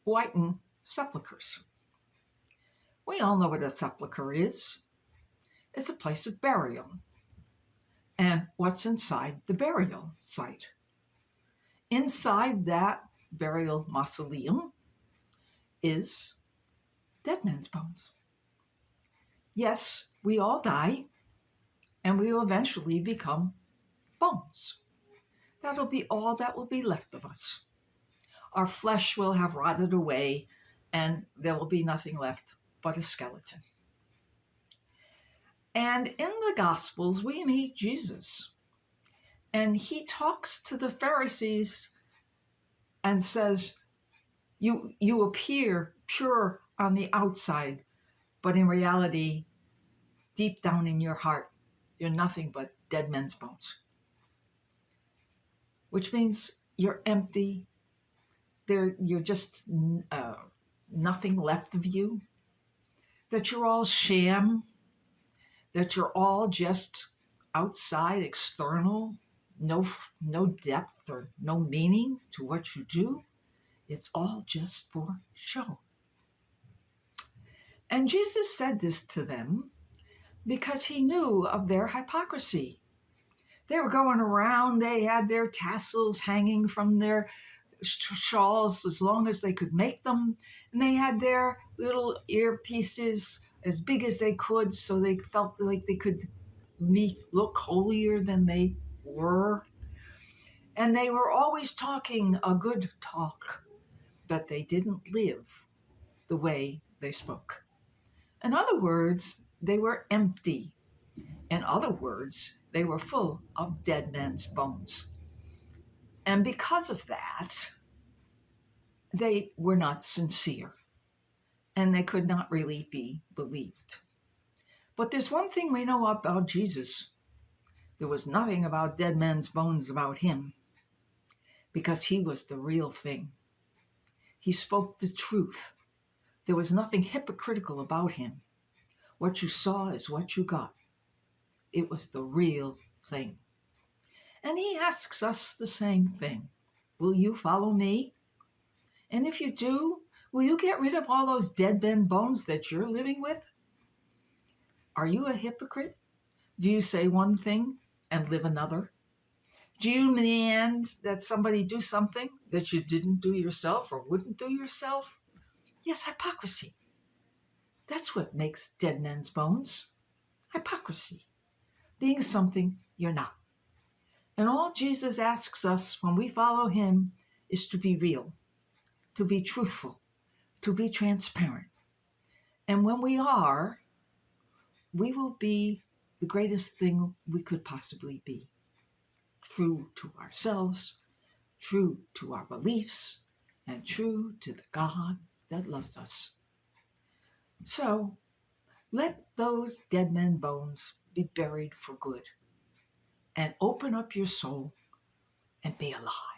whiten sepulchres. We all know what a sepulcher is. It's a place of burial. And what's inside the burial site? Inside that burial mausoleum is dead men's bones. Yes, we all die, and we will eventually become bones. That'll be all that will be left of us. Our flesh will have rotted away, and there will be nothing left but a skeleton. And in the Gospels, we meet Jesus. And he talks to the Pharisees and says, you appear pure on the outside, but in reality, deep down in your heart, you're nothing but dead men's bones. Which means you're empty. You're just nothing left of you. That you're all sham. That you're all just outside, external. No depth or no meaning to what you do. It's all just for show. And Jesus said this to them because he knew of their hypocrisy. They were going around, they had their tassels hanging from their shawls as long as they could make them, and they had their little earpieces as big as they could so they felt like they could look holier than they were. And they were always talking a good talk, but they didn't live the way they spoke. In other words, they were empty. In other words, they were full of dead men's bones. And because of that, they were not sincere, and they could not really be believed. But there's one thing we know about Jesus. There was nothing about dead men's bones about him, because he was the real thing. He spoke the truth. There was nothing hypocritical about him. What you saw is what you got. It was the real thing. And he asks us the same thing. Will you follow me? And if you do, will you get rid of all those dead men bones that you're living with? Are you a hypocrite? Do you say one thing and live another? Do you demand that somebody do something that you didn't do yourself or wouldn't do yourself? Yes, hypocrisy. That's what makes dead men's bones. Hypocrisy. Being something you're not. And all Jesus asks us when we follow him is to be real, to be truthful, to be transparent. And when we are, we will be the greatest thing we could possibly be. True to ourselves, true to our beliefs, and true to the God that loves us. So, let those dead men bones be buried for good, and open up your soul and be alive.